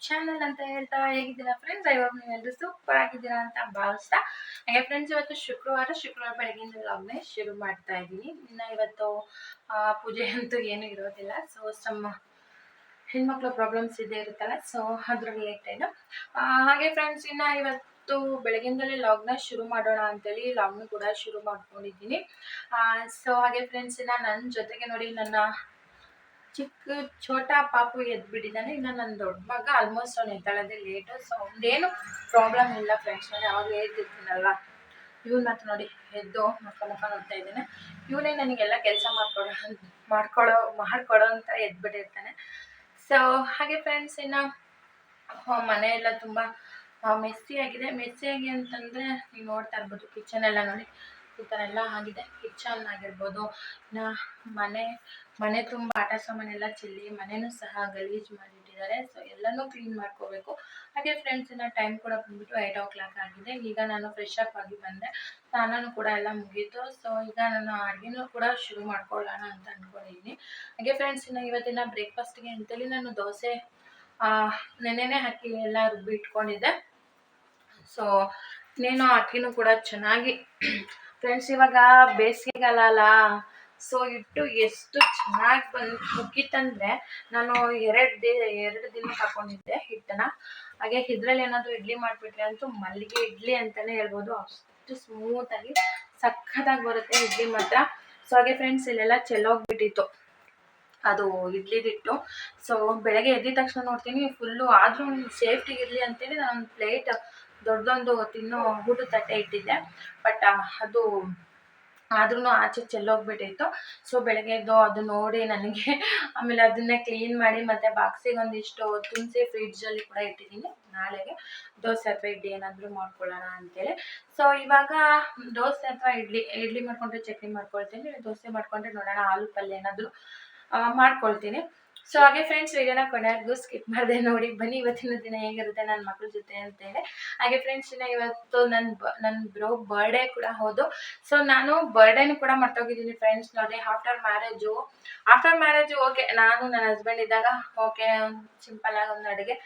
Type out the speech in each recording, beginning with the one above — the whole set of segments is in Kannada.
ಚಾನಲ್ ಅಂತ ಹೇಳ್ತಾ ಹೇಗಿದ್ದೀರಾ ಫ್ರೆಂಡ್ಸ್? ಇವಾಗ ನೀವೆಲ್ಲರೂ ಸೂಪರ್ ಆಗಿದ್ದೀರಾ ಅಂತ ಭಾವಿಸ್ತಾ ಹಾಗೆ ಫ್ರೆಂಡ್ಸ್, ಇವತ್ತು ಶುಕ್ರವಾರ ಬೆಳಗಿಂದ ವ್ಲಾಗ್ನೇ ಶುರು ಮಾಡ್ತಾ ಇದ್ದೀನಿ. ಇನ್ನು ಇವತ್ತು ಪೂಜೆ ಅಂತೂ ಏನೂ ಇರೋದಿಲ್ಲ. ಸೊ ಸಮ್ಮ ಹೆಣ್ಮಕ್ಳು ಪ್ರಾಬ್ಲಮ್ಸ್ ಇದ್ದೇ ಇರುತ್ತಲ್ಲ, ಸೊ ಅದ್ರ ರಿಲೇಟೆಡ್. ಹಾಗೆ ಫ್ರೆಂಡ್ಸ್, ಇನ್ನು ಇವತ್ತು ಬೆಳಗಿಂದಲೇ ಲಾಗ್ನ ಶುರು ಮಾಡೋಣ ಅಂತೇಳಿ ಲಾಗ್ನ ಕೂಡ ಶುರು ಮಾಡ್ಕೊಂಡಿದ್ದೀನಿ. ಸೊ ಹಾಗೆ ಫ್ರೆಂಡ್ಸ್, ಇನ್ನು ನನ್ನ ಜೊತೆಗೆ ನೋಡಿ ನನ್ನ ಚಿಕ್ಕ ಛೋಟಾ ಪಾಪು ಎದ್ಬಿಟ್ಟಿದ್ದಾನೆ. ಇನ್ನು ನನ್ನ ದೊಡ್ಡ ಮಗ ಆಲ್ಮೋಸ್ಟ್ ಅವ್ನು ಎದ್ದಾಳೋದೇ ಲೇಟು. ಸೊ ಅವ್ನದೇನು ಪ್ರಾಬ್ಲಮ್ ಇಲ್ಲ ಫ್ರೆಂಡ್ಸ್. ನಾನು ಯಾವಾಗ ಹೇಳ್ತಿರ್ತೀನಲ್ವ, ಇವನು ಮಾತ್ರ ನೋಡಿ ಎದ್ದು ಮುಖ ನೋಡ್ತಾ ಇದ್ದಾನೆ. ಇವನೇ ನನಗೆಲ್ಲ ಕೆಲಸ ಮಾಡ್ಕೊಡೋ ಅಂತ ಎದ್ಬಿಟ್ಟಿರ್ತಾನೆ. ಸೊ ಹಾಗೆ ಫ್ರೆಂಡ್ಸ್, ಇನ್ನು ಮನೆಯೆಲ್ಲ ತುಂಬ ಮೆಸ್ಸಿಯಾಗಿ ಅಂತಂದರೆ ನೀವು ನೋಡ್ತಾ ಇರ್ಬೋದು. ಕಿಚನ್ ಎಲ್ಲ ನೋಡಿ ಈ ಥರ ಎಲ್ಲ ಆಗಿದೆ. ಕಿಚನ್ ಆಗಿರ್ಬೋದು, ಇನ್ನು ಮನೆ ತುಂಬ ಆಟ ಸಾಮಾನೆಲ್ಲ ಚೆಲ್ಲಿ ಮನೆಯೂ ಸಹ ಗಲೀಜು ಮಾಡಿಟ್ಟಿದ್ದಾರೆ. ಸೊ ಎಲ್ಲನೂ ಕ್ಲೀನ್ ಮಾಡ್ಕೋಬೇಕು. ಹಾಗೆ ಫ್ರೆಂಡ್ಸ್, ಇನ್ನು ಟೈಮ್ ಕೂಡ ಬಂದ್ಬಿಟ್ಟು 8 o'clock ಆಗಿದೆ. ಈಗ ನಾನು ಫ್ರೆಶ್ ಅಪ್ ಆಗಿ ಬಂದೆ, ಸ್ನಾನನೂ ಕೂಡ ಎಲ್ಲ ಮುಗೀತು. ಸೊ ಈಗ ನಾನು ಅಡುಗೆನೂ ಕೂಡ ಶುರು ಮಾಡ್ಕೊಳ್ಳೋಣ ಅಂತ ಅಂದ್ಕೊಂಡಿದ್ದೀನಿ. ಹಾಗೆ ಫ್ರೆಂಡ್ಸ್, ಇನ್ನು ಇವತ್ತಿನ ಬ್ರೇಕ್ಫಾಸ್ಟ್ಗೆ ಅಂತೇಳಿ ನಾನು ದೋಸೆ ನೆನೆನೇ ಹಾಕಿ ಎಲ್ಲ ರುಬ್ಬಿ ಇಟ್ಕೊಂಡಿದ್ದೆ. ಸೊ ಇನ್ನೇನು ಅಕ್ಕಿನೂ ಕೂಡ ಚೆನ್ನಾಗಿ ಫ್ರೆಂಡ್ಸ್, ಇವಾಗ ಬೇಸಿಗೆಗಾಲ ಅಲ್ಲ, ಸೊ ಹಿಟ್ಟು ಎಷ್ಟು ಚೆನ್ನಾಗಿ ಕುಕ್ಕಿತ್ತಂದರೆ ನಾನು 2 ದಿನಕ್ಕೆ ಹಾಕೊಂಡಿದ್ದೆ ಹಿಟ್ಟನ್ನ. ಹಾಗೆ ಇದ್ರಲ್ಲಿ ಏನಾದರೂ ಇಡ್ಲಿ ಮಾಡಿಬಿಟ್ರೆ ಅಂತೂ ಮಲ್ಲಿಗೆ ಇಡ್ಲಿ ಅಂತಲೇ ಹೇಳ್ಬೋದು. ಅಷ್ಟು ಸ್ಮೂತಾಗಿ ಸಖತ್ತಾಗಿ ಬರುತ್ತೆ ಇಡ್ಲಿ ಮಾತ್ರ. ಸೊ ಹಾಗೆ ಫ್ರೆಂಡ್ಸ್, ಇಲ್ಲೆಲ್ಲ ಚೆಲ್ಲೋಗ್ಬಿಟ್ಟಿತ್ತು ಅದು ಇಡ್ಲಿದಿಟ್ಟು. ಸೊ ಬೆಳಗ್ಗೆ ಎದ್ದಿದ ತಕ್ಷಣ ನೋಡ್ತೀನಿ ಫುಲ್ಲು. ಆದರೂ ಸೇಫ್ಟಿಗೆ ಇರಲಿ ಅಂತೇಳಿ ನಾನು ಒಂದು ಪ್ಲೇಟ್ ದೊಡ್ಡದೊಂದು ತಿನ್ನೋ ಊಟದ ತಟ್ಟೆ ಇಟ್ಟಿದ್ದೆ. ಬಟ್ ಅದು ಆದ್ರೂ ಆಚೆ ಚೆಲ್ಲೋಗ್ಬಿಟ್ಟಿತ್ತು. ಸೊ ಬೆಳಗ್ಗೆ ಎದ್ದು ಅದು ನೋಡಿ ನನಗೆ ಆಮೇಲೆ ಅದನ್ನೇ ಕ್ಲೀನ್ ಮಾಡಿ ಮತ್ತು ಬಾಕ್ಸಿಗೆ ಒಂದಿಷ್ಟು ತುಂಬಿಸಿ ಫ್ರಿಡ್ಜಲ್ಲಿ ಕೂಡ ಇಟ್ಟಿದ್ದೀನಿ. ನಾಳೆಗೆ ದೋಸೆ ಅಥವಾ ಇಡ್ಲಿ ಏನಾದರೂ ಮಾಡ್ಕೊಳ್ಳೋಣ ಅಂತೇಳಿ. ಸೊ ಇವಾಗ ದೋಸೆ ಅಥವಾ ಇಡ್ಲಿ ಮಾಡ್ಕೊಂಡ್ರೆ ಚಟ್ನಿ ಮಾಡ್ಕೊಳ್ತೀನಿ. ದೋಸೆ ಮಾಡ್ಕೊಂಡ್ರೆ ನೋಡೋಣ ಆಲೂ ಪಲ್ಯ ಏನಾದರೂ ಮಾಡ್ಕೊಳ್ತೀನಿ. ಸೊ ಹಾಗೆ ಫ್ರೆಂಡ್ಸ್, ವಿಡಿಯೋನ ಕೊನೆಗೂ ಸ್ಕಿಪ್ ಮಾಡಿದೆ ನೋಡಿ. ಬನ್ನಿ ಇವತ್ತಿನ ದಿನ ಹೇಗಿರುತ್ತೆ ನನ್ನ ಮಕ್ಕಳ ಜೊತೆ ಅಂತೇಳಿ. ಹಾಗೆ ಫ್ರೆಂಡ್ಸ್, ಇನ್ನು ಇವತ್ತು ನನ್ನ ಬ್ರೋ ಬರ್ಡೇ ಕೂಡ ಹೌದು. ಸೊ ನಾನು ಬರ್ಡೇನೂ ಕೂಡ ಮರ್ತೋಗಿದ್ದೀನಿ ಫ್ರೆಂಡ್ಸ್. ನೋಡಿ ಆಫ್ಟರ್ ಮ್ಯಾರೇಜು ಓಕೆ, ನಾನು ನನ್ನ ಹಸ್ಬೆಂಡ್ ಇದ್ದಾಗ ಓಕೆ ಸಿಂಪಲ್ಲಾಗಿ ಒಂದು ಅಡುಗೆ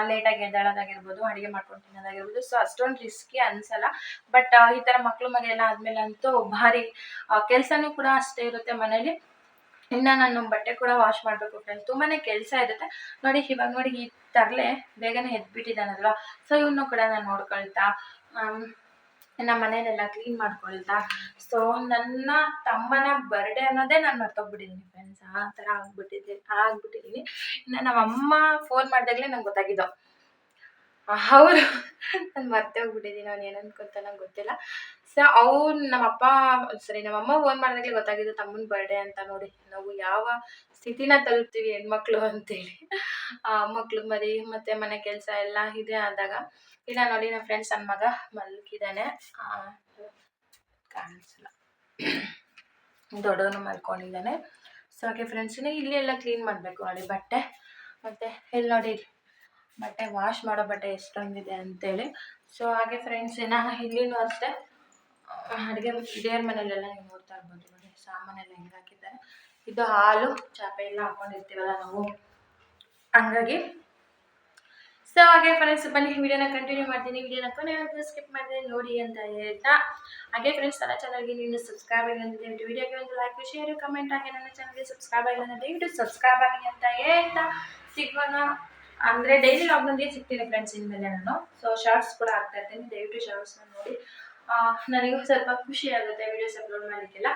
ಲೇಟಾಗಿ ಎದ್ದೇಳೋದಾಗಿರ್ಬೋದು, ಅಡುಗೆ ಮಾಡ್ಕೊಂಡು ತಿನ್ನೋದಾಗಿರ್ಬೋದು. ಸೊ ಅಷ್ಟೊಂದು ರಿಸ್ಕಿ ಅನಿಸಲ್ಲ. ಬಟ್ ಈ ಥರ ಮಕ್ಕಳು ಮಗ ಎಲ್ಲ ಆದಮೇಲೆ ಅಂತೂ ಭಾರಿ ಕೆಲಸನೂ ಕೂಡ ಅಷ್ಟೇ ಇರುತ್ತೆ ಮನೇಲಿ. ಇನ್ನು ನಾನು ಬಟ್ಟೆ ಕೂಡ ವಾಶ್ ಮಾಡಬೇಕು ಫ್ರೆಂಡ್ಸ್. ತುಂಬಾ ಕೆಲಸ ಇರುತ್ತೆ ನೋಡಿ. ಇವಾಗ ನೋಡಿ ಈ ತರಲೆ ಬೇಗನೆ ಎದ್ಬಿಟ್ಟಿದ್ದಾನಲ್ವ. ಸೊ ಇವನು ಕೂಡ ನಾನು ನೋಡ್ಕೊಳ್ತಾ ನಮ್ಮ ಮನೆಯಲ್ಲೆಲ್ಲ ಕ್ಲೀನ್ ಮಾಡ್ಕೊಳ್ತಾ. ಸೊ ನನ್ನ ತಮ್ಮನ ಬರ್ಡೇ ಅನ್ನೋದೇ ನಾನು ಮರ್ತೋಗ್ಬಿಟ್ಟಿದ್ದೀನಿ ಫ್ರೆಂಡ್ಸ್. ಆ ಥರ ಆಗ್ಬಿಟ್ಟಿದ್ದೀನಿ. ಇನ್ನು ನಮ್ಮಮ್ಮ ಫೋನ್ ಮಾಡಿದಾಗಲೇ ನಂಗೆ ಗೊತ್ತಾಗಿದ್ದು ಅವರು ನಾನು ಮರ್ತೇ ಹೋಗ್ಬಿಟ್ಟಿದ್ದೀನಿ. ಅವ್ನು ಏನು ಅನ್ಕೊಂತ ನಂಗೆ ಗೊತ್ತಿಲ್ಲ. ಸೊ ನಮ್ಮಮ್ಮ ಫೋನ್ ಮಾಡಿದಾಗಲೇ ಗೊತ್ತಾಗಿದ್ದು ತಮ್ಮನ ಬರ್ಡೇ ಅಂತ. ನೋಡಿ ನಾವು ಯಾವ ಸ್ಥಿತಿನ ತಲುಪ್ತೀವಿ ಹೆಣ್ಮಕ್ಳು ಅಂತೇಳಿ. ಮಕ್ಳು ಮರಿ ಮತ್ತು ಮನೆ ಕೆಲಸ ಎಲ್ಲ ಇದೆ ಆದಾಗ. ಇಲ್ಲ ನೋಡಿ ನಮ್ಮ ಫ್ರೆಂಡ್ಸ್, ನನ್ನ ಮಗ ಮಲ್ಕಿದ್ದಾನೆ, ಕಾಣಿಸಲ್ಲ, ದೊಡ್ಡವನು ಮಲ್ಕೊಂಡಿದ್ದಾನೆ. ಸೊ ಹಾಗೆ ಫ್ರೆಂಡ್ಸ್, ಇಲ್ಲಿ ಎಲ್ಲ ಕ್ಲೀನ್ ಮಾಡಬೇಕು ನೋಡಿ ಬಟ್ಟೆ. ಮತ್ತು ಇಲ್ಲಿ ನೋಡಿ ಬಟ್ಟೆ ವಾಶ್ ಮಾಡೋ ಬಟ್ಟೆ ಎಷ್ಟೊಂದಿದೆ ಅಂತೇಳಿ. ಸೊ ಹಾಗೆ ಫ್ರೆಂಡ್ಸ್, ಇಲ್ಲಿನೂ ಅಷ್ಟೇ ಅಡುಗೆ ದೇವ್ರ ಮನೆಯಲ್ಲೆಲ್ಲ ನೀವು ನೋಡ್ತಾ ಇರ್ಬೋದು ನೋಡಿ ಸಾಮಾನೆಲ್ಲ ಹೆಂಗೆ ಹಾಕಿದ್ದಾರೆ. ಇದು ಹಾಲು ಚಾಪೆ ಎಲ್ಲ ಹಾಕ್ಕೊಂಡಿರ್ತೀವಲ್ಲ ನಾವು, ಹಂಗಾಗಿ. ಸೊ ಹಾಗೆ ಫ್ರೆಂಡ್ಸ್, ಬನ್ನಿ ವಿಡಿಯೋನ ಕಂಟಿನ್ಯೂ ಮಾಡ್ತೀನಿ. ವಿಡಿಯೋನ ಕೊನೆವರೆಗೂ ಸ್ಕಿಪ್ ಮಾಡಿದ್ರೆ ನೋಡಿ ಅಂತ ಹೇಳ್ತಾ. ಹಾಗೆ ಫ್ರೆಂಡ್ಸ್, ನನ್ನ ಚಾನಲ್ಗೆ ನೀವು ಸಬ್ಸ್ಕ್ರೈಬ್ ಆಗಿ ಅಂದರೆ ದಯವಿಟ್ಟು ವಿಡಿಯೋಗೆ ಒಂದು ಲೈಕ್, ಶೇರ್, ಕಮೆಂಟ್ ಆಗಿ ನನ್ನ ಚಾನಲ್ಗೆ ಸಬ್ಸ್ಕ್ರೈಬ್ ಆಗಿ ಅಂದರೆ ದಯವಿಟ್ಟು ಸಬ್ಸ್ಕ್ರೈಬ್ ಆಗಿ ಅಂತ ಹೇಳ್ತಾ ಸಿಗೋಣ. ಅಂದರೆ ಡೈಲಿ ಲಾಗ್ನೊಂದಿಗೆ ಸಿಗ್ತೀನಿ ಫ್ರೆಂಡ್ಸ್ ಇನ್ಮೇಲೆ ನಾನು. ಸೊ ಶಾರ್ಟ್ಸ್ ಕೂಡ ಆಗ್ತಾ ಇರ್ತೀನಿ, ದಯವಿಟ್ಟು ಶಾರ್ಟ್ಸ್ನ ನೋಡಿ. ನನಗೂ ಸ್ವಲ್ಪ ಖುಷಿ ಆಗುತ್ತೆ ವಿಡಿಯೋಸ್ ಅಪ್ಲೋಡ್ ಮಾಡಲಿಕ್ಕೆಲ್ಲ.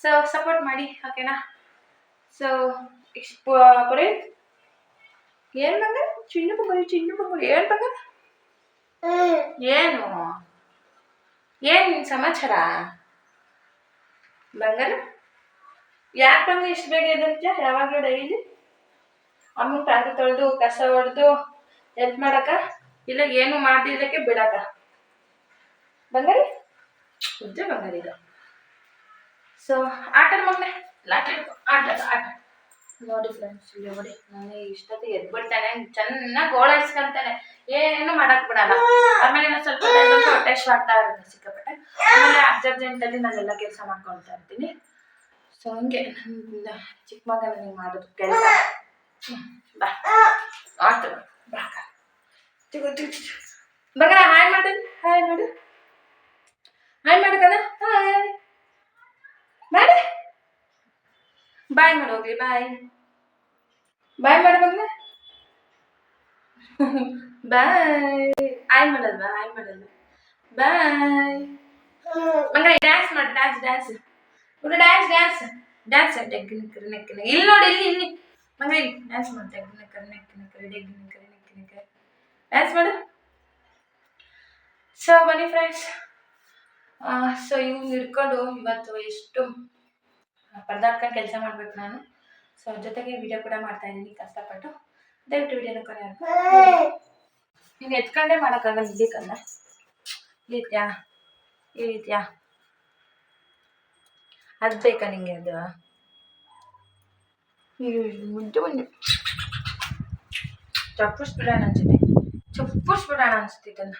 ಸೊ ಸಪೋರ್ಟ್ ಮಾಡಿ, ಓಕೆನಾ? ಸೊ ಪುರಿ ಏನು ಬಂಗ ಚಿನ್ನು ಬಂಗಾರಿ ಏನು ಬಂಗ ಏನು ನಿನ್ನ ಸಮಾಚಾರ ಬಂಗಾರ? ಯಾಕೆ ಬಂಗ ಇಷ್ಟು ಬೇಗ ಎದ್ದಿರ್ತೀಯ? ಯಾವಾಗಲೂ ಡೈಲಿ ಅಮ್ಮ ಪಾತ್ರೆ ತೊಳೆದು ಕಸ ಹೊಡೆದು ಹೆಲ್ಪ್ ಮಾಡಕ್ಕ, ಇಲ್ಲ ಏನು ಮಾಡಿದ್ದಕ್ಕೆ ಬಿಡಕ್ಕ? ಬಂಗಾರಿ ಉಜ್ಜೆ ಬಂಗಾರಿ ಇದು. ಸೊ ಆಟದ ಮಗನೆ ಆಟ ನೋಡಿ ಫ್ರೆಂಡ್ಸ್. ಇಲ್ಲಿ ನೋಡಿ ನನಗೆ ಇಷ್ಟೊತ್ತಿಗೆ ಎದ್ಬಿಡ್ತಾನೆ, ಚೆನ್ನಾಗಿ ಗೋಳಾಯಿಸ್ಕೊಂತಾನೆ, ಏನು ಮಾಡಕ್ ಬಿಡಲ್ಲ. ಆಮೇಲೆ ಸ್ವಲ್ಪ ಹೊಟ್ಟೆ ಆಗ್ತಾ ಇರುತ್ತೆ ಸಿಕ್ಕಾಪಟ್ಟೆ. ಆಮೇಲೆ ಅರ್ಜೆಂಟಲ್ಲಿ ನಾನೆಲ್ಲ ಕೆಲಸ ಮಾಡ್ಕೊಳ್ತಾ ಇರ್ತೀನಿ. ಸೊ ಹಂಗೆ ನನ್ನ ಚಿಕ್ಕ ಮಗ ನನಗೆ ಮಾಡೋದು ಕೆಲಸ. ಬಾ ಆಟ ಬಾ. ಬಗ ಹಾಯ್ ಮಾಡು, ಹಾಯ್ ಮಾಡು, ಹಾಯ್ ಮಾಡು ಕದ, ಹಾಯ್ ಮಾಡು, ಬಾಯ್ ಮಾಡು ಹೋಗ್ಲಿ, ಬಾಯ್ ಬಾಯ್ ಮಾಡು ಮಗನ, ಬಾಯ್. ಹಾಯ್ ಮಾಡಲ್ವಾ, ಹಾಯ್ ಮಾಡಲ್ವಾ, ಬಾಯ್ ಮಗ. ಡ್ಯಾನ್ಸ್ ಮಾಡಿ, dance dance dance dance dance technique ನೆಕ್ಕಿನ ಇಲ್ಲಿ ನೋಡಿ, ಇಲ್ಲಿ ಇಲ್ಲಿ ಮಗ, ಇಲ್ಲಿ ಡ್ಯಾನ್ಸ್ ಮಾಡಿ, ಟೆಕ್ನಿಕ್ ನೆಕ್ಕಿನ ನೆಕ್ಕಿನ ಡ್ಯಾನ್ಸ್ ಮಾಡು. ಸೊ ಬನ್ನಿ ಫ್ರೆಂಡ್ಸ್, ಸೊ ಇವ್ನು ಹಿಡ್ಕೊಂಡು ಇವತ್ತು ಎಷ್ಟು ಪರದಾಡ್ಕೊಂಡು ಕೆಲಸ ಮಾಡ್ಬೇಕು ನಾನು. ಸೊ ಜೊತೆಗೆ ವಿಡಿಯೋ ಕೂಡ ಮಾಡ್ತಾ ಇದ್ದೀನಿ ಕಷ್ಟಪಟ್ಟು. ದಯವಿಟ್ಟು ವಿಡಿಯೋನ ಕೊನೆ ನೀನು ಎತ್ಕೊಂಡೇ ಮಾಡೋಕ್ಕಾಗಲ್ಲ, ಇದಕ್ಕಲ್ಲ ಇಳಿತ್ಯಾ ಇಳಿತ್ಯಾ ಅದು ಬೇಕಾ ನಿಂಗೆ? ಅದು ಮುದ್ದು ಬನ್ನಿ ಚಪ್ಪಿಸ್ಬಿಡೋಣ ಅನ್ಸುತ್ತೆ, ಚಪ್ಪಿಸ್ಬಿಡೋಣ ಅನಿಸ್ತಿದ್ದನ್ನ.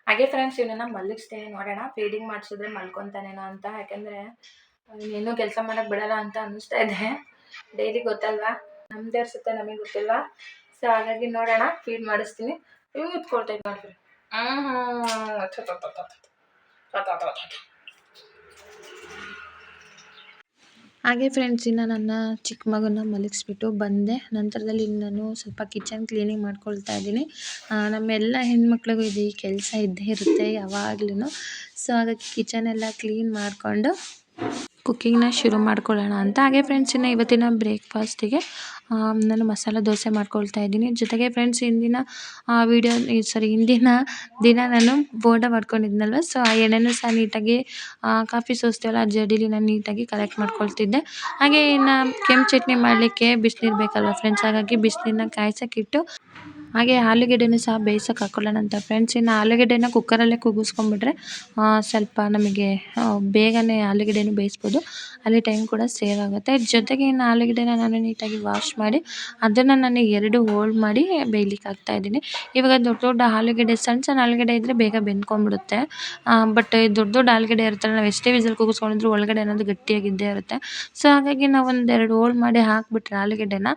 ಹಾಗೆ ಫ್ರೆಂಡ್ಸ್, ಇವನನ್ನ ಮಲಗಿಸ್ದೆ, ನೋಡೋಣ ಫೀಡಿಂಗ್ ಮಾಡಿಸಿದ್ರೆ ಮಲ್ಕೊತಾನೇನೋ ಅಂತ. ಯಾಕೆಂದರೆ ಇನ್ನೇನು ಕೆಲಸ ಮಾಡೋಕ್ಕೆ ಬಿಡಲ್ಲ ಅಂತ ಅನ್ನಿಸ್ತಾ ಇದೆ. ಡೈಲಿ ಗೊತ್ತಲ್ವಾ, ನಮ್ಮದೇ ಅನ್ಸುತ್ತೆ, ನಮಗೆ ಗೊತ್ತಿಲ್ವಾ. ಸೊ ಹಾಗಾಗಿ ನೋಡೋಣ, ಫೀಡ್ ಮಾಡಿಸ್ತೀನಿ. ಇವು ಉತ್ಕೊಳ್ತಾ ಇದ್ದು ನೋಡ್ರಿ. ಹಾಗೆ ಫ್ರೆಂಡ್ಸ್, ಇನ್ನು ನನ್ನ ಚಿಕ್ಕ ಮಗನ ಮಲಗಿಸ್ಬಿಟ್ಟು ಬಂದೆ. ನಂತರದಲ್ಲಿ ನಾನು ಸ್ವಲ್ಪ ಕಿಚನ್ ಕ್ಲೀನಿಂಗ್ ಮಾಡ್ಕೊಳ್ತಾ ಇದ್ದೀನಿ. ನಮ್ಮೆಲ್ಲ ಹೆಣ್ಮಕ್ಳಿಗೂ ಇದು ಈ ಕೆಲಸ ಇದ್ದೇ ಇರುತ್ತೆ ಯಾವಾಗ್ಲೂ. ಸೊ ಹಾಗಾಗಿ ಕಿಚನ್ ಎಲ್ಲ ಕ್ಲೀನ್ ಮಾಡಿಕೊಂಡು ಕುಕ್ಕಿಂಗ್ನ ಶುರು ಮಾಡ್ಕೊಳ್ಳೋಣ ಅಂತ. ಹಾಗೆ ಫ್ರೆಂಡ್ಸ್, ಇನ್ನು ಇವತ್ತಿನ ಬ್ರೇಕ್ಫಾಸ್ಟಿಗೆ ನಾನು ಮಸಾಲೆ ದೋಸೆ ಮಾಡ್ಕೊಳ್ತಾ ಇದ್ದೀನಿ. ಜೊತೆಗೆ ಫ್ರೆಂಡ್ಸ್, ಹಿಂದಿನ ದಿನ ನಾನು ಬೋಂಡ ಮಾಡ್ಕೊಂಡಿದ್ನಲ್ವ, ಸೊ ಆ ಎಣ್ಣೆನೂ ಸಹ ನೀಟಾಗಿ ಕಾಫಿ ಸೋಸ್ತೀವಲ್ಲ ಆ ಜಡಿಲಿ ನಾನು ನೀಟಾಗಿ ಕಲೆಕ್ಟ್ ಮಾಡ್ಕೊಳ್ತಿದ್ದೆ. ಹಾಗೆ ಇನ್ನು ಕೆಂಪು ಚಟ್ನಿ ಮಾಡಲಿಕ್ಕೆ ಬಿಸಿನೀರು ಬೇಕಲ್ವ ಫ್ರೆಂಡ್ಸ್, ಹಾಗಾಗಿ ಬಿಸಿನೀರನ್ನ ಕಾಯ್ಸೋಕ್ಕಿಟ್ಟು ಹಾಗೆ ಆಲೂಗೆಡ್ಡೆನೂ ಸಹ ಬೇಯಿಸೋಕೆ ಹಾಕ್ಕೊಳ್ಳೋಣ ಅಂತ ಫ್ರೆಂಡ್ಸ್. ಇನ್ನು ಆಲೂಗೆಡ್ಡೆನ ಕುಕ್ಕರಲ್ಲೇ ಕೂಗಿಸ್ಕೊಂಡ್ಬಿಟ್ರೆ ಸ್ವಲ್ಪ ನಮಗೆ ಬೇಗನೆ ಆಲೂಗೆಡ್ಡೆನೂ ಬೇಯಿಸ್ಬೋದು, ಅಲ್ಲಿ ಟೈಮ್ ಕೂಡ ಸೇವ್ ಆಗುತ್ತೆ. ಜೊತೆಗೆ ಇನ್ನು ಆಲೂಗೆಡ್ಡೆನ ನಾನು ನೀಟಾಗಿ ವಾಶ್ ಮಾಡಿ ಅದನ್ನು ನಾನು 2 ಹೋಲ್ಡ್ ಮಾಡಿ ಬೇಯಲಿಕ್ಕೆ ಹಾಕ್ತಾಯಿದ್ದೀನಿ. ಇವಾಗ ದೊಡ್ಡ ದೊಡ್ಡ ಆಲೂಗೆಡ್ಡೆ, ಸಣ್ಣ ಆಲೂಗೆಡ್ಡೆ ಇದ್ದರೆ ಬೇಗ ಬೆಂದ್ಕೊಂಡ್ಬಿಡುತ್ತೆ. ಬಟ್ ದೊಡ್ಡ ಆಲೂಗೆಡ್ಡೆ ಇರುತ್ತಲ್ಲ, ನಾವು ಎಷ್ಟೇ ವಿಸಲ್ ಕೂಗಿಸ್ಕೊಂಡಿದ್ರು ಒಳಗಡೆ ಅನ್ನೋದು ಗಟ್ಟಿಯಾಗಿದ್ದೇ ಇರುತ್ತೆ. ಸೊ ಹಾಗಾಗಿ ನಾವು 2 ಹೋಲ್ಡ್ ಮಾಡಿ ಹಾಕಿಬಿಟ್ರೆ ಆಲೂಗೆಡ್ಡೆನ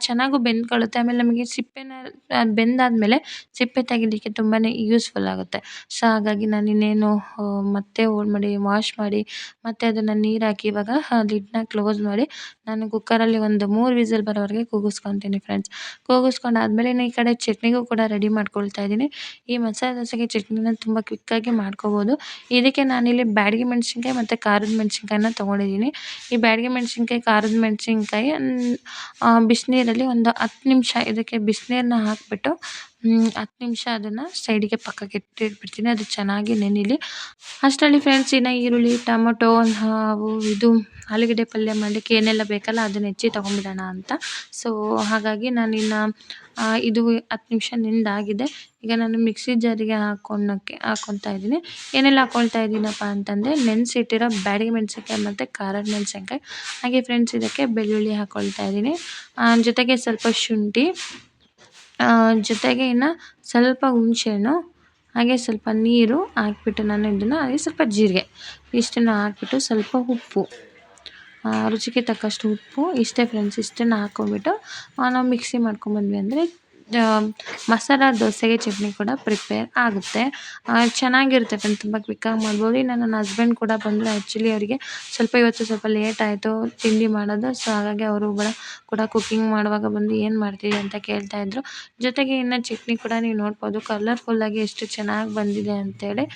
ಚೆನ್ನಾಗೂ ಬೆಂದ್ಕೊಳ್ಳುತ್ತೆ. ಆಮೇಲೆ ನಮಗೆ ಸಿಪ್ಪೆನ ಬೆಂದಾದಮೇಲೆ ಸಿಪ್ಪೆ ತೆಗಿಲಿಕ್ಕೆ ತುಂಬಾ ಯೂಸ್ಫುಲ್ ಆಗುತ್ತೆ. ಸೊ ಹಾಗಾಗಿ ನಾನು ಇನ್ನೇನು ಮತ್ತೆ ಹೋಲ್ಡ್ ಮಾಡಿ ವಾಶ್ ಮಾಡಿ ಮತ್ತೆ ಅದನ್ನು ನೀರು ಹಾಕಿ ಇವಾಗ ಲಿಡ್ನ ಕ್ಲೋಸ್ ಮಾಡಿ ನಾನು ಕುಕ್ಕರಲ್ಲಿ ಒಂದು 3 ವಿಸಲ್ ಬರೋವರೆಗೆ ಕೂಗಿಸ್ಕೊತೀನಿ ಫ್ರೆಂಡ್ಸ್. ಕೂಗಿಸ್ಕೊಂಡಾದ್ಮೇಲೆ ಇನ್ನು ಈ ಕಡೆ ಚಟ್ನಿಗೂ ಕೂಡ ರೆಡಿ ಮಾಡ್ಕೊಳ್ತಾ ಇದ್ದೀನಿ. ಈ ಮಸಾಲೆ ದೋಸೆಗೆ ಚಟ್ನಿನ ತುಂಬ ಕ್ವಿಕ್ಕಾಗಿ ಮಾಡ್ಕೋಬೋದು. ಇದಕ್ಕೆ ನಾನಿಲ್ಲಿ ಬ್ಯಾಡಗಿ ಮೆಣಸಿನ್ಕಾಯಿ ಮತ್ತು ಖಾರದ ಮೆಣಸಿನ್ಕಾಯಿನ ತೊಗೊಂಡಿದ್ದೀನಿ. ಈ ಬ್ಯಾಡಗಿ ಮೆಣಸಿನ್ಕಾಯಿ, ಖಾರದ ಮೆಣಸಿನ್ಕಾಯಿ ಬಿಸಿನೀರಲ್ಲಿ ಒಂದು 10 ನಿಮಿಷ ಇದಕ್ಕೆ ಬಿಸಿನೀರನ್ನ ಹಾಕಿಬಿಟ್ಟು 10 ನಿಮಿಷ ಅದನ್ನು ಸೈಡಿಗೆ ಪಕ್ಕಕ್ಕೆ ಇಟ್ಬಿಡ್ತೀನಿ, ಅದು ಚೆನ್ನಾಗಿ ನೆನಿಲಿ. ಅಷ್ಟರಲ್ಲಿ ಫ್ರೆಂಡ್ಸ್, ಇನ್ನು ಈರುಳ್ಳಿ, ಟೊಮೊಟೊ, ಇದು ಆಲೂಗಡ್ಡೆ ಪಲ್ಯ ಮಾಡಲಿಕ್ಕೆ ಏನೆಲ್ಲ ಬೇಕಲ್ಲ ಅದನ್ನು ಹೆಚ್ಚಿ ತೊಗೊಂಬಿಡೋಣ ಅಂತ. ಸೊ ಹಾಗಾಗಿ ನಾನಿನ್ನು ಇದು 10 ನಿಮಿಷ ನೆಂದಾಗಿದೆ. ಈಗ ನಾನು ಮಿಕ್ಸಿ ಜಾರಿಗೆ ಹಾಕ್ಕೊತಾ ಇದ್ದೀನಿ. ಏನೆಲ್ಲ ಹಾಕ್ಕೊಳ್ತಾ ಇದ್ದೀನಪ್ಪ ಅಂತಂದರೆ, ನೆನೆಸಿಟ್ಟಿರೋ ಬ್ಯಾಡಗಿ ಮೆಣಸಿನ್ಕಾಯಿ ಮತ್ತು ಖಾರದ ಮೆಣಸಿನ್ಕಾಯಿ, ಹಾಗೆ ಫ್ರೆಂಡ್ಸ್ ಇದಕ್ಕೆ ಬೆಳ್ಳುಳ್ಳಿ ಹಾಕ್ಕೊಳ್ತಾ ಇದ್ದೀನಿ. ಜೊತೆಗೆ ಸ್ವಲ್ಪ ಶುಂಠಿ, ಜೊತೆಗೆ ಇನ್ನು ಸ್ವಲ್ಪ ಹುಣಸೆಹಣ್ಣು, ಹಾಗೆ ಸ್ವಲ್ಪ ನೀರು ಹಾಕ್ಬಿಟ್ಟು ನಾನು ಇದನ್ನು, ಹಾಗೆ ಸ್ವಲ್ಪ ಜೀರಿಗೆ, ಇಷ್ಟನ್ನು ಹಾಕ್ಬಿಟ್ಟು ಸ್ವಲ್ಪ ಉಪ್ಪು, ರುಚಿಗೆ ತಕ್ಕಷ್ಟು ಉಪ್ಪು, ಇಷ್ಟೇ ಫ್ರೆಂಡ್ಸ್. ಇಷ್ಟನ್ನು ಹಾಕ್ಕೊಂಬಿಟ್ಟು ನಾವು ಮಿಕ್ಸಿ ಮಾಡ್ಕೊಂಬಂದ್ವಿ ಅಂದರೆ ಮಸಾಲ ದೋಸೆಗೆ ಚಟ್ನಿ ಕೂಡ ಪ್ರಿಪೇರ್ ಆಗುತ್ತೆ. ಚೆನ್ನಾಗಿರುತ್ತೆ ಫ್ರೆಂಡ್ಸ್, ತುಂಬ ಕ್ವಿಕ್ಕಾಗಿ ಮಾಡ್ಬೋದು. ಇನ್ನು ನನ್ನ ಹಸ್ಬೆಂಡ್ ಕೂಡ ಬಂದರು. ಆ್ಯಕ್ಚುಲಿ ಅವರಿಗೆ ಇವತ್ತು ಸ್ವಲ್ಪ ಲೇಟ್ ಆಯಿತು ತಿಂಡಿ ಮಾಡೋದು. ಸೊ ಹಾಗಾಗಿ ಅವರು ಕೂಡ ಕುಕ್ಕಿಂಗ್ ಮಾಡುವಾಗ ಬಂದು ಏನು ಮಾಡ್ತೀವಿ ಅಂತ ಕೇಳ್ತಾಯಿದ್ರು. ಜೊತೆಗೆ ಇನ್ನು ಚಟ್ನಿ ಕೂಡ ನೀವು ನೋಡ್ಬೋದು ಕಲರ್ಫುಲ್ಲಾಗಿ ಎಷ್ಟು ಚೆನ್ನಾಗಿ ಬಂದಿದೆ ಅಂತೇಳಿ.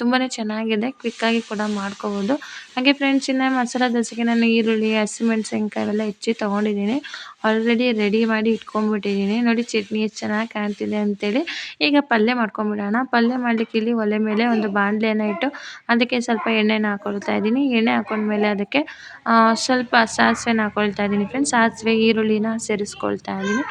ತುಂಬಾ ಚೆನ್ನಾಗಿದೆ, ಕ್ವಿಕ್ಕಾಗಿ ಕೂಡ ಮಾಡ್ಕೋಬೋದು. ಹಾಗೆ ಫ್ರೆಂಡ್ಸ್, ಇನ್ನು ಮಸಾಲ ದೋಸೆಗೆ ನಾನು ಈರುಳ್ಳಿ, ಹಸಿಮೆಣಸಿನ್ಕಾಯಿ ಎಲ್ಲ ಹೆಚ್ಚಿ ತೊಗೊಂಡಿದ್ದೀನಿ. ಆಲ್ರೆಡಿ ರೆಡಿ ಮಾಡಿ ಇಟ್ಕೊಂಡ್ಬಿಟ್ಟಿದ್ದೀನಿ. ನೋಡಿ ಚಟ್ನಿ ಎಷ್ಟು ಚೆನ್ನಾಗಿ ಕಾಣ್ತಿದೆ ಅಂತೇಳಿ. ಈಗ ಪಲ್ಯ ಮಾಡ್ಕೊಂಬಿಡೋಣ. ಪಲ್ಯ ಮಾಡಲಿಕ್ಕೆ ಇಲ್ಲಿ ಒಲೆ ಮೇಲೆ ಒಂದು ಬಾಣಲೆಯನ್ನು ಇಟ್ಟು ಅದಕ್ಕೆ ಸ್ವಲ್ಪ ಎಣ್ಣೆನ ಹಾಕ್ಕೊಳ್ತಾ ಇದ್ದೀನಿ. ಎಣ್ಣೆ ಹಾಕ್ಕೊಂಡ್ಮೇಲೆ ಅದಕ್ಕೆ ಸ್ವಲ್ಪ ಸಾಸಿವೆನ ಹಾಕ್ಕೊಳ್ತಾ ಇದ್ದೀನಿ ಫ್ರೆಂಡ್ಸ್. ಸಾಸಿವೆ, ಈರುಳ್ಳಿನ ಸೇರಿಸ್ಕೊಳ್ತಾ ಇದ್ದೀನಿ.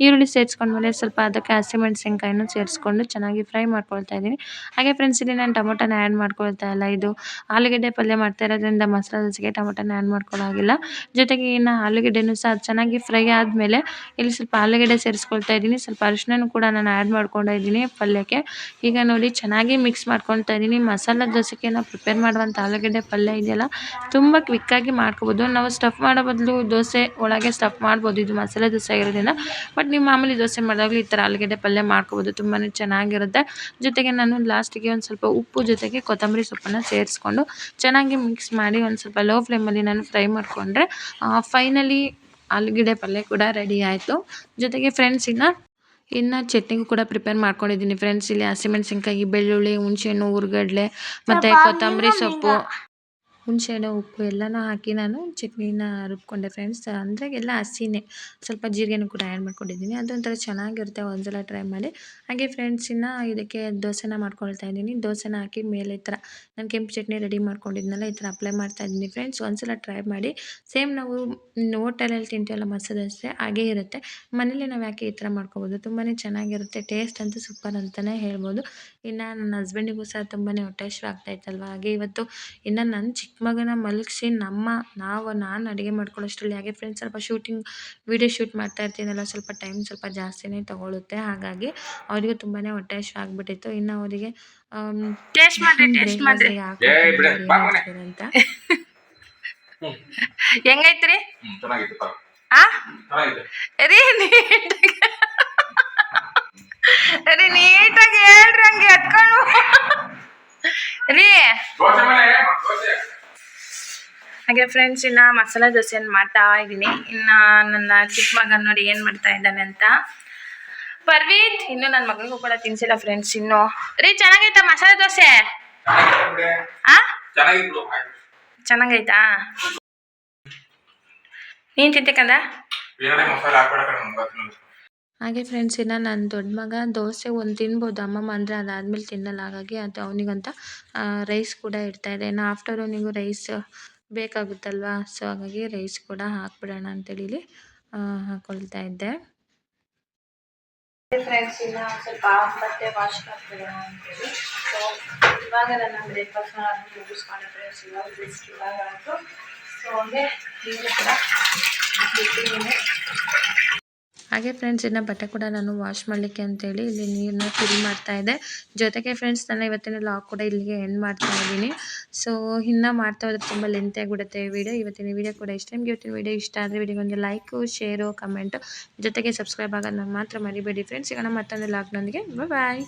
ಈರುಳ್ಳಿ ಸೇರಿಸ್ಕೊಂಡ್ಮೇಲೆ ಸ್ವಲ್ಪ ಅದಕ್ಕೆ ಹಸಿಮೆಣಸಿನ್ಕಾಯಿನೂ ಸೇರಿಸ್ಕೊಂಡು ಚೆನ್ನಾಗಿ ಫ್ರೈ ಮಾಡ್ಕೊಳ್ತಾ ಇದ್ದೀನಿ. ಹಾಗೆ ಫ್ರೆಂಡ್ಸ್, ಇಲ್ಲಿ ನಾನು ಟೊಮೊಟೊನ ಆ್ಯಡ್ ಮಾಡ್ಕೊಳ್ತಾ ಇಲ್ಲ. ಇದು ಆಲೂಗಡ್ಡೆ ಪಲ್ಯ ಮಾಡ್ತಾ ಇರೋದ್ರಿಂದ ಮಸಾಲೆ ದೋಸೆಗೆ ಟೊಮೊಟೊನ ಆ್ಯಡ್ ಮಾಡ್ಕೊಳ್ಳೋಗಿಲ್ಲ. ಜೊತೆಗೆ ಇನ್ನು ಆಲೂಗಡ್ಡೆನೂ ಸಹ ಚೆನ್ನಾಗಿ ಫ್ರೈ ಆದಮೇಲೆ ಇಲ್ಲಿ ಸ್ವಲ್ಪ ಆಲೂಗಡ್ಡೆ ಸೇರಿಸ್ಕೊಳ್ತಾ ಮಾಡ್ಕೊಳ್ತಾ ಇದ್ದೀನಿ. ಸ್ವಲ್ಪ ಅರಿಶಿನ ಕೂಡ ನಾನು ಆ್ಯಡ್ ಮಾಡ್ಕೊಂಡಿದ್ದೀನಿ ಪಲ್ಯಕ್ಕೆ. ಈಗ ನೋಡಿ ಚೆನ್ನಾಗಿ ಮಿಕ್ಸ್ ಮಾಡ್ಕೊಳ್ತಾ ಇದ್ದೀನಿ. ಮಸಾಲೆ ದೋಸೆಗೆ ನಾವು ಪ್ರಿಪೇರ್ ಮಾಡುವಂಥ ಆಲೂಗಡ್ಡೆ ಪಲ್ಯ ಇದೆಯಲ್ಲ ತುಂಬ ಕ್ವಿಕ್ಕಾಗಿ ಮಾಡ್ಕೋಬೋದು. ನಾವು ಸ್ಟಫ್ ಮಾಡೋ ಬದಲು ದೋಸೆ ಒಳಗೆ ಸ್ಟಫ್ ಮಾಡ್ಬೋದು, ಇದು ಮಸಾಲೆ ದೋಸೆ ಆಗಿರೋದ್ರಿಂದ. ಬಟ್ ನೀವು ಮಾಮೂಲಿ ದೋಸೆ ಮಾಡಿದಾಗಲೂ ಈ ಥರ ಆಲೂಗಡ್ಡೆ ಪಲ್ಯ ಮಾಡ್ಕೋಬೋದು, ತುಂಬಾ ಚೆನ್ನಾಗಿರುತ್ತೆ. ಜೊತೆಗೆ ನಾನು ಲಾಸ್ಟಿಗೆ ಒಂದು ಸ್ವಲ್ಪ ಉಪ್ಪು ಜೊತೆಗೆ ಕೊತ್ತಂಬರಿ ಸೊಪ್ಪನ್ನು ಸೇರಿಸ್ಕೊಂಡು ಚೆನ್ನಾಗಿ ಮಿಕ್ಸ್ ಮಾಡಿ ಒಂದು ಸ್ವಲ್ಪ ಲೋ ಫ್ಲೇಮಲ್ಲಿ ನಾನು ಫ್ರೈ ಮಾಡಿಕೊಂಡ್ರೆ ಫೈನಲಿ ಆಲೂಗಡ್ಡೆ ಪಲ್ಯ ಕೂಡ ರೆಡಿ ಆಯಿತು. ಜೊತೆಗೆ ಫ್ರೆಂಡ್ಸ್ ಇನ್ನು ಚಟ್ನಿಗೂ ಕೂಡ ಪ್ರಿಪೇರ್ ಮಾಡ್ಕೊಂಡಿದ್ದೀನಿ ಫ್ರೆಂಡ್ಸ್. ಇಲ್ಲಿ ಹಸಿಮೆಣಸಿನ್ಕಾಯಿ, ಬೆಳ್ಳುಳ್ಳಿ, ಹುಣಸೆಹಣ್ಣು, ಹುರ್ಗಡ್ಲೆ ಮತ್ತು ಕೊತ್ತಂಬರಿ ಸೊಪ್ಪು, ಹುಣಸೆಹಣ್ಣು, ಉಪ್ಪು ಎಲ್ಲನೂ ಹಾಕಿ ನಾನು ಚಟ್ನಿನ ರುಬ್ಕೊಂಡೆ ಫ್ರೆಂಡ್ಸ್. ಅಂದರೆ ಎಲ್ಲ ಹಸಿನೇ, ಸ್ವಲ್ಪ ಜೀರಿಗೆನೂ ಕೂಡ ಆ್ಯಡ್ ಮಾಡ್ಕೊಂಡಿದ್ದೀನಿ. ಅದೊಂಥರ ಚೆನ್ನಾಗಿರುತ್ತೆ, ಒಂದ್ಸಲ ಟ್ರೈ ಮಾಡಿ. ಹಾಗೆ ಫ್ರೆಂಡ್ಸ್ ಇದಕ್ಕೆ ದೋಸೆನ ಮಾಡ್ಕೊಳ್ತಾ ಇದ್ದೀನಿ. ದೋಸೆನ ಹಾಕಿ ಮೇಲೆ ಈ ಥರ ನಾನು ಕೆಂಪು ಚಟ್ನಿ ರೆಡಿ ಮಾಡ್ಕೊಂಡಿದ್ನಲ್ಲ ಈ ಥರ ಅಪ್ಲೈ ಮಾಡ್ತಾ ಇದ್ದೀನಿ ಫ್ರೆಂಡ್ಸ್. ಒಂದ್ಸಲ ಟ್ರೈ ಮಾಡಿ. ಸೇಮ್ ನಾವು ಹೋಟೆಲಲ್ಲಿ ತಿಂತೀವಲ್ಲ ಮಸಾಲೆ ದೋಸೆ ಹಾಗೇ ಇರುತ್ತೆ. ಮನೇಲಿ ನಾವು ಯಾಕೆ ಈ ಥರ ಮಾಡ್ಕೊಬೋದು, ತುಂಬಾ ಚೆನ್ನಾಗಿರುತ್ತೆ. ಟೇಸ್ಟ್ ಅಂತೂ ಸೂಪರ್ ಅಂತಲೇ ಹೇಳ್ಬೋದು. ಇನ್ನು ನನ್ನ ಹಸ್ಬೆಂಡಿಗೂ ಸಹ ತುಂಬಾ ಹೊಟ್ಟೆ ಹಸಿವು ಆಗ್ತಾಯಿತ್ತಲ್ವ. ಹಾಗೆ ಇವತ್ತು ಇನ್ನು ನನ್ನ ಚಿಕ್ಕ ಮಗನ ಮಲಗಿಸಿ ನಾನು ಅಡುಗೆ ಮಾಡ್ಕೊಳ್ಳೋಷ್ಟರಲ್ಲಿ ಹಾಗೆ ಫ್ರೆಂಡ್ಸ್ ಸ್ವಲ್ಪ ವಿಡಿಯೋ ಶೂಟ್ ಮಾಡ್ತಾ ಇರ್ತೀನಲ್ಲ, ಸ್ವಲ್ಪ ಟೈಮ್ ಸ್ವಲ್ಪ ಜಾಸ್ತಿನೇ ತೊಗೊಳುತ್ತೆ. ಹಾಗಾಗಿ ಅವರಿಗೂ ತುಂಬಾ ಹೊಟ್ಟೆ ಹಸಿವು ಆಗಿಬಿಟ್ಟಿತ್ತು. ಇನ್ನು ಅವರಿಗೆ ಟೇಸ್ಟ್ ಮಾಡ್ರಿ ಅಂತ ಹೆಂಗೈತ್ರಿ ರೀ ನೀಟಾಗಿ ಹೇಳ್ರಿ, ಹಂಗೆ ಎತ್ಕೊಂಡು ರೀ. ಹಾಗೆ ಫ್ರೆಂಡ್ಸ್ ಮಸಾಲೆ ದೋಸೆಯನ್ನು ಮಾಡ್ತಾ ಇದ್ದೀನಿ. ಇನ್ನು ನನ್ನ ಚಿಕ್ಕ ಮಗ ನೋಡಿ ಏನು ಮಾಡ್ತಾ ಇದ್ದಾನೆ ಅಂತ. ಪರ್ವೀತ್ ಇನ್ನು ನನ್ನ ಮಗಳಿಗೂ ಕೂಡ ತಿನ್ಸಿಲ್ಲ ಫ್ರೆಂಡ್ಸ್ ಇನ್ನು. ರೀ ಚೆನ್ನಾಗೈತಾ ಮಸಾಲೆ ದೋಸೆ? ಚೆನ್ನಾಗೈತಾ? ನೀನು ತಿಂತಕ್ಕಂದ? ಹಾಗೆ ಫ್ರೆಂಡ್ಸ್ ನನ್ನ ದೊಡ್ಡ ಮಗ ದೋಸೆ ಒಂದು ತಿನ್ಬೋದು ಅಮ್ಮಮ್ಮ ಅಂದರೆ, ಅದಾದಮೇಲೆ ತಿನ್ನಲ್ಲ. ಹಾಗಾಗಿ ಅದು ಅವನಿಗಂತ ರೈಸ್ ಕೂಡ ಇಡ್ತಾಯಿದೆ. ಇನ್ನು ಆಫ್ಟರ್ನೂನಿಗೂ ರೈಸ್ ಬೇಕಾಗುತ್ತಲ್ವಾ, ಸೊ ಹಾಗಾಗಿ ರೈಸ್ ಕೂಡ ಹಾಕ್ಬಿಡೋಣ ಅಂತೇಳಿ ಇಲ್ಲಿ ಹಾಕ್ಕೊಳ್ತಾ ಇದ್ದೆ ಫ್ರೆಂಡ್ಸ್. ಇನ್ನು ಸ್ವಲ್ಪ ಮತ್ತೆ ವಾಶ್ ಮಾಡ್ಬಿಡೋಣ ಅಂತೇಳಿ. ಸೊ ಇವಾಗ ನನ್ನ ಬ್ರೇಕ್ಫಾಸ್ಟ್ನ ಮುಗಿಸ್ಕೊಂಡೆ ಫ್ರೆಂಡ್ಸ್. ಇವಾಗ ಆಯಿತು. ಸೊ ಹಂಗೆ ನೀರು ಕೂಡ ಬಿಟ್ಟಿದ್ದೀನಿ. ಹಾಗೆ ಫ್ರೆಂಡ್ಸ್ ಬಟ್ಟೆ ಕೂಡ ನಾನು ವಾಶ್ ಮಾಡಲಿಕ್ಕೆ ಅಂತೇಳಿ ಇಲ್ಲಿ ನೀರನ್ನ ಫಿಲ್ ಮಾಡ್ತಾ ಇದ್ದೆ. ಜೊತೆಗೆ ಫ್ರೆಂಡ್ಸ್ ನಾನು ಇವತ್ತಿನ ಲಾಗ್ ಕೂಡ ಇಲ್ಲಿಗೆ ಎಂಡ್ ಮಾಡ್ತಾ ಇದ್ದೀನಿ. ಸೊ ಇನ್ನು ಮಾಡ್ತಾ ಹೋದ್ರೆ ತುಂಬ ಲೆಂತ್ ಆಗಿಬಿಡುತ್ತೆ ವಿಡಿಯೋ. ಇವತ್ತಿನ ವಿಡಿಯೋ ಕೂಡ ಇಷ್ಟ. ನಿಮಗೆ ಇವತ್ತಿನ ವಿಡಿಯೋ ಇಷ್ಟ ಆದರೆ ವಿಡಿಯೋಗೊಂದು ಲೈಕು, ಶೇರು, ಕಮೆಂಟು ಜೊತೆಗೆ ಸಬ್ಸ್ಕ್ರೈಬ್ ಆಗೋದನ್ನ ಮಾತ್ರ ಮರಿಬೇಡಿ ಫ್ರೆಂಡ್ಸ್. ಈಗ ಮತ್ತೊಂದು ಲಾಗ್ನೊಂದಿಗೆ ಬಾಯ್.